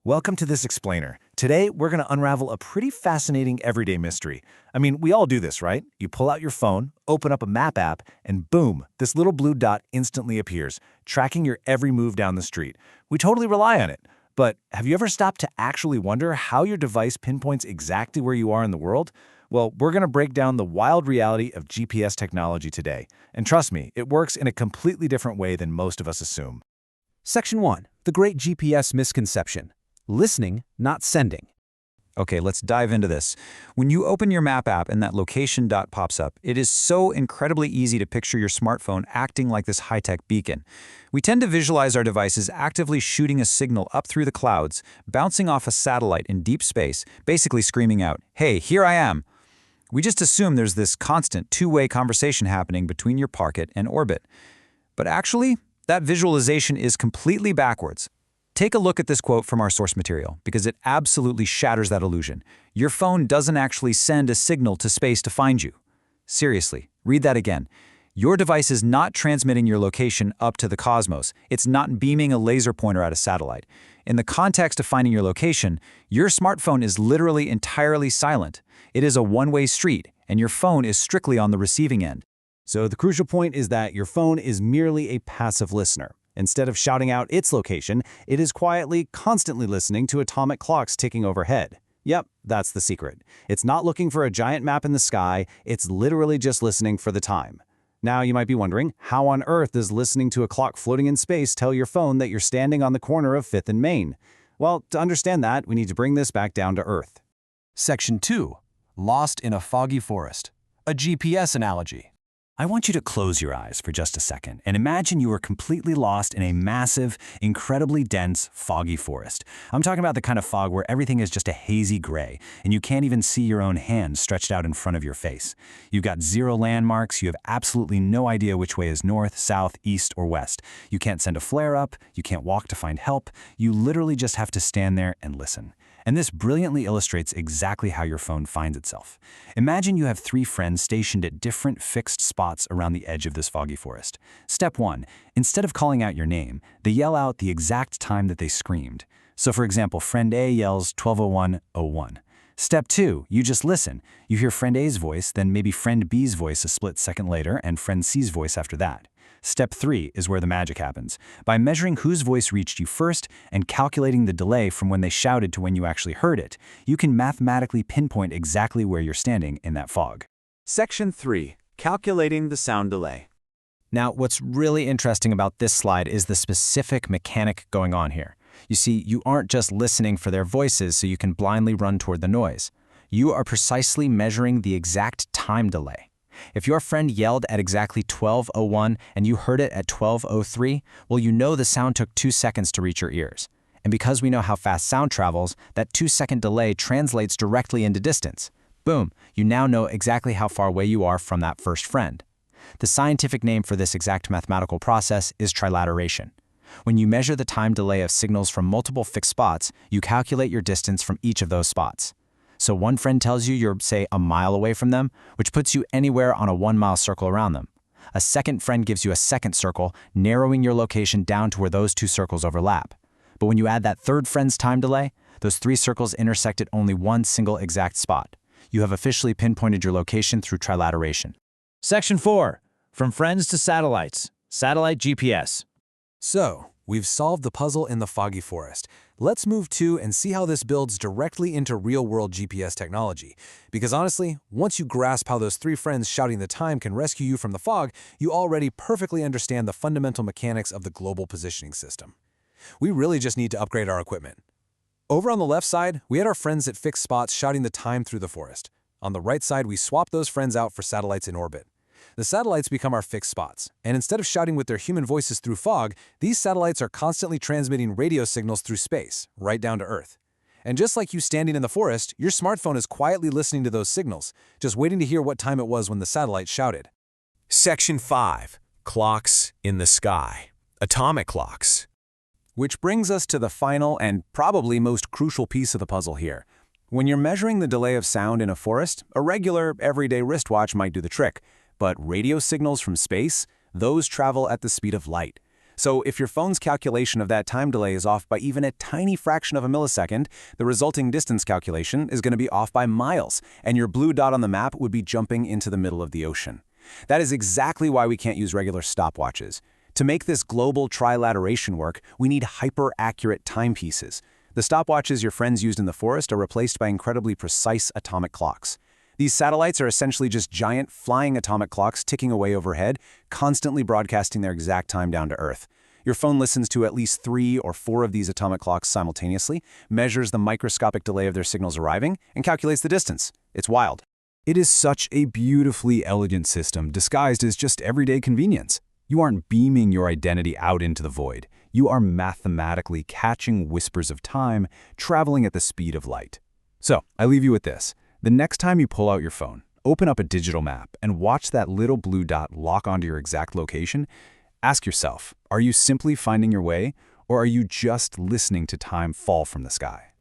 Welcome to This Explainer. Today, we're going to unravel a pretty fascinating everyday mystery. I mean, we all do this, right? You pull out your phone, open up a map app, and boom, this little blue dot instantly appears, tracking your every move down the street. We totally rely on it. But have you ever stopped to actually wonder how your device pinpoints exactly where you are in the world? Well, we're going to break down the wild reality of GPS technology today. And trust me, it works in a completely different way than most of us assume. Section 1. The Great GPS Misconception. Listening, not sending. Okay, let's dive into this. When you open your map app and that location dot pops up, it is so incredibly easy to picture your smartphone acting like this high-tech beacon. We tend to visualize our devices actively shooting a signal up through the clouds, bouncing off a satellite in deep space, basically screaming out, "Hey, here I am." We just assume there's this constant two-way conversation happening between your pocket and orbit. But actually, that visualization is completely backwards. Take a look at this quote from our source material, because it absolutely shatters that illusion. Your phone doesn't actually send a signal to space to find you. Seriously, read that again. Your device is not transmitting your location up to the cosmos. It's not beaming a laser pointer at a satellite. In the context of finding your location, your smartphone is literally entirely silent. It is a one-way street, and your phone is strictly on the receiving end. So the crucial point is that your phone is merely a passive listener. Instead of shouting out its location, it is quietly, constantly listening to atomic clocks ticking overhead. Yep, that's the secret. It's not looking for a giant map in the sky, it's literally just listening for the time. Now you might be wondering, how on earth does listening to a clock floating in space tell your phone that you're standing on the corner of 5th and Main? Well, to understand that, we need to bring this back down to Earth. Section 2. Lost in a foggy forest. A GPS analogy. I want you to close your eyes for just a second and imagine you are completely lost in a massive, incredibly dense, foggy forest. I'm talking about the kind of fog where everything is just a hazy gray and you can't even see your own hand stretched out in front of your face. You've got zero landmarks, you have absolutely no idea which way is north, south, east, or west. You can't send a flare up, you can't walk to find help, you literally just have to stand there and listen. And this brilliantly illustrates exactly how your phone finds itself. Imagine you have 3 friends stationed at different fixed spots around the edge of this foggy forest. Step 1, instead of calling out your name, they yell out the exact time that they screamed. So for example, friend A yells 12:01:01. Step 2, you just listen. You hear friend A's voice, then maybe friend B's voice a split second later, and friend C's voice after that. Step 3 is where the magic happens. By measuring whose voice reached you first and calculating the delay from when they shouted to when you actually heard it, you can mathematically pinpoint exactly where you're standing in that fog. Section 3. Calculating the sound delay. Now, what's really interesting about this slide is the specific mechanic going on here. You see, you aren't just listening for their voices so you can blindly run toward the noise. You are precisely measuring the exact time delay. If your friend yelled at exactly 12:01 and you heard it at 12:03, well, you know the sound took 2 seconds to reach your ears. And because we know how fast sound travels, that 2-second delay translates directly into distance. Boom, you now know exactly how far away you are from that first friend. The scientific name for this exact mathematical process is trilateration. When you measure the time delay of signals from multiple fixed spots, you calculate your distance from each of those spots. So one friend tells you you're, say, a mile away from them, which puts you anywhere on a 1-mile circle around them. A second friend gives you a second circle, narrowing your location down to where those 2 circles overlap. But when you add that third friend's time delay, those 3 circles intersect at only one single exact spot. You have officially pinpointed your location through trilateration. Section 4. From friends to satellites. Satellite GPS. So, we've solved the puzzle in the foggy forest. Let's move to and see how this builds directly into real-world GPS technology. Because honestly, once you grasp how those 3 friends shouting the time can rescue you from the fog, you already perfectly understand the fundamental mechanics of the global positioning system. We really just need to upgrade our equipment. Over on the left side, we had our friends at fixed spots shouting the time through the forest. On the right side, we swapped those friends out for satellites in orbit. The satellites become our fixed spots, and instead of shouting with their human voices through fog, these satellites are constantly transmitting radio signals through space, right down to Earth. And just like you standing in the forest, your smartphone is quietly listening to those signals, just waiting to hear what time it was when the satellite shouted. Section 5. Clocks in the sky. Atomic clocks. Which brings us to the final and probably most crucial piece of the puzzle here. When you're measuring the delay of sound in a forest, a regular, everyday wristwatch might do the trick. But radio signals from space, those travel at the speed of light. So if your phone's calculation of that time delay is off by even a tiny fraction of a millisecond, the resulting distance calculation is going to be off by miles, and your blue dot on the map would be jumping into the middle of the ocean. That is exactly why we can't use regular stopwatches. To make this global trilateration work, we need hyper-accurate timepieces. The stopwatches your friends used in the forest are replaced by incredibly precise atomic clocks. These satellites are essentially just giant flying atomic clocks ticking away overhead, constantly broadcasting their exact time down to Earth. Your phone listens to at least 3 or 4 of these atomic clocks simultaneously, measures the microscopic delay of their signals arriving, and calculates the distance. It's wild. It is such a beautifully elegant system disguised as just everyday convenience. You aren't beaming your identity out into the void. You are mathematically catching whispers of time, traveling at the speed of light. So, I leave you with this. The next time you pull out your phone, open up a digital map and watch that little blue dot lock onto your exact location. Ask yourself, are you simply finding your way, or are you just listening to time fall from the sky?